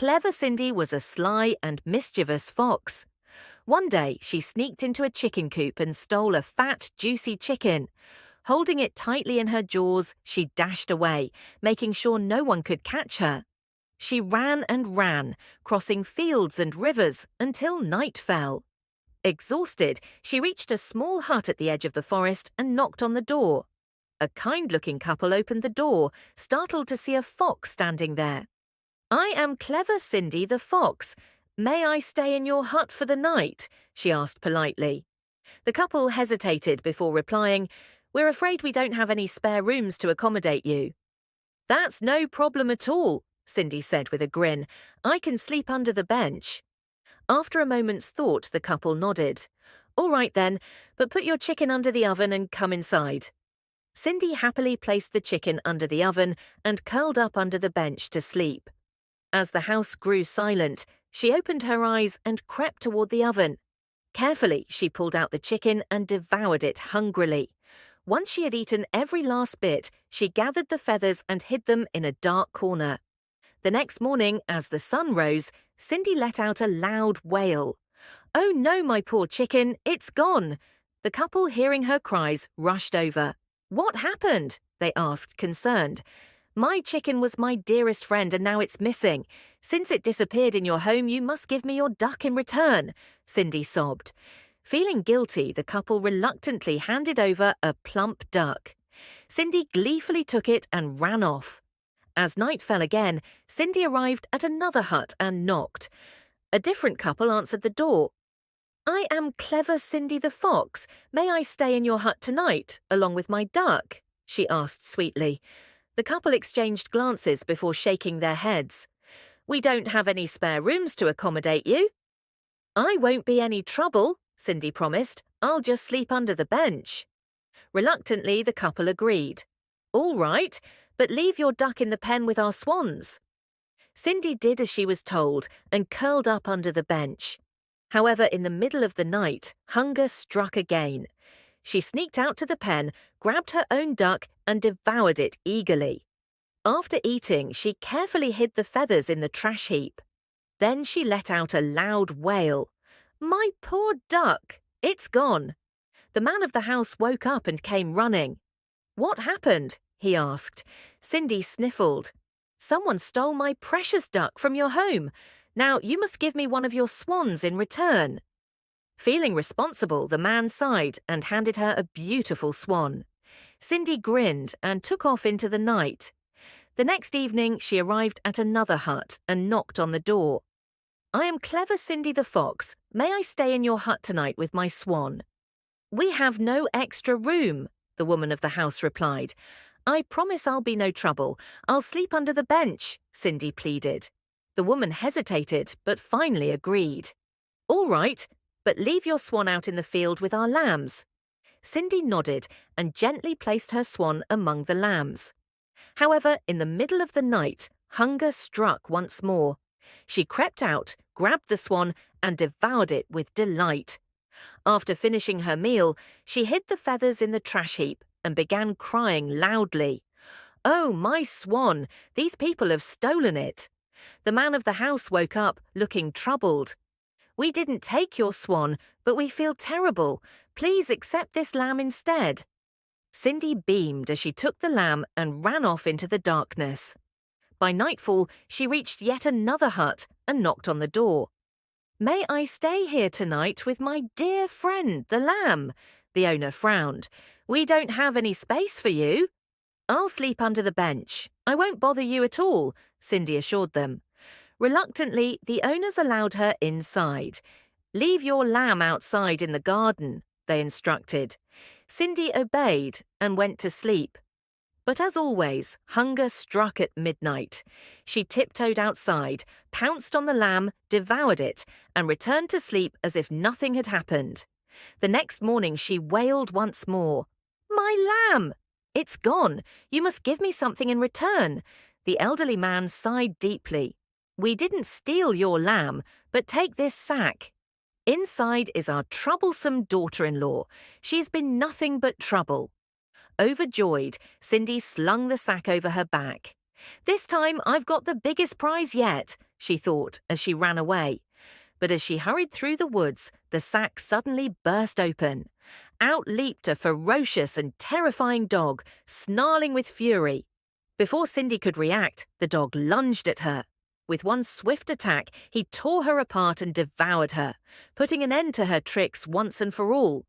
Clever Cindy was a sly and mischievous fox. One day, she sneaked into a chicken coop and stole a fat, juicy chicken. Holding it tightly in her jaws, she dashed away, making sure no one could catch her. She ran and ran, crossing fields and rivers until night fell. Exhausted, she reached a small hut at the edge of the forest and knocked on the door. A kind-looking couple opened the door, startled to see a fox standing there. "I am Clever Cindy the fox. May I stay in your hut for the night?" she asked politely. The couple hesitated before replying, "We're afraid we don't have any spare rooms to accommodate you." "That's no problem at all," Cindy said with a grin. "I can sleep under the bench." After a moment's thought, the couple nodded. "All right then, but put your chicken under the oven and come inside." Cindy happily placed the chicken under the oven and curled up under the bench to sleep. As the house grew silent, she opened her eyes and crept toward the oven. Carefully, she pulled out the chicken and devoured it hungrily. Once she had eaten every last bit, she gathered the feathers and hid them in a dark corner. The next morning, as the sun rose, Cindy let out a loud wail. "Oh no, my poor chicken, it's gone!" The couple, hearing her cries, rushed over. "What happened?" they asked, concerned. "My chicken was my dearest friend and now it's missing. Since it disappeared in your home, you must give me your duck in return," Cindy sobbed. Feeling guilty, the couple reluctantly handed over a plump duck. Cindy gleefully took it and ran off. As night fell again, Cindy arrived at another hut and knocked. A different couple answered the door. "I am Clever Cindy the fox. May I stay in your hut tonight, along with my duck?" she asked sweetly. The couple exchanged glances before shaking their heads. "We don't have any spare rooms to accommodate you." "I won't be any trouble," Cindy promised. "I'll just sleep under the bench." Reluctantly, the couple agreed. "All right, but leave your duck in the pen with our swans." Cindy did as she was told and curled up under the bench. However, in the middle of the night, hunger struck again. She sneaked out to the pen, grabbed her own duck, and devoured it eagerly. After eating, she carefully hid the feathers in the trash heap. Then she let out a loud wail. "My poor duck! It's gone!" The man of the house woke up and came running. "What happened?" he asked. Cindy sniffled. "Someone stole my precious duck from your home. Now you must give me one of your swans in return." Feeling responsible, the man sighed and handed her a beautiful swan. Cindy grinned and took off into the night. The next evening, she arrived at another hut and knocked on the door. "I am Clever Cindy the fox. May I stay in your hut tonight with my swan?" "We have no extra room," the woman of the house replied. "I promise I'll be no trouble. I'll sleep under the bench," Cindy pleaded. The woman hesitated, but finally agreed. "All right, but leave your swan out in the field with our lambs." Cindy nodded and gently placed her swan among the lambs. However, in the middle of the night, hunger struck once more. She crept out, grabbed the swan, and devoured it with delight. After finishing her meal, she hid the feathers in the trash heap and began crying loudly. "Oh, my swan! These people have stolen it." The man of the house woke up, looking troubled. "We didn't take your swan, but we feel terrible. Please accept this lamb instead." Cindy beamed as she took the lamb and ran off into the darkness. By nightfall, she reached yet another hut and knocked on the door. "May I stay here tonight with my dear friend, the lamb?" The owner frowned. "We don't have any space for you." "I'll sleep under the bench. I won't bother you at all," Cindy assured them. Reluctantly, the owners allowed her inside. "Leave your lamb outside in the garden," they instructed. Cindy obeyed and went to sleep. But as always, hunger struck at midnight. She tiptoed outside, pounced on the lamb, devoured it, and returned to sleep as if nothing had happened. The next morning she wailed once more. "My lamb! It's gone. You must give me something in return." The elderly man sighed deeply. "We didn't steal your lamb, but take this sack. Inside is our troublesome daughter-in-law. She's been nothing but trouble." Overjoyed, Cindy slung the sack over her back. This time I've got the biggest prize yet, she thought as she ran away. But as she hurried through the woods, the sack suddenly burst open. Out leaped a ferocious and terrifying dog, snarling with fury. Before Cindy could react, the dog lunged at her. With one swift attack, he tore her apart and devoured her, putting an end to her tricks once and for all.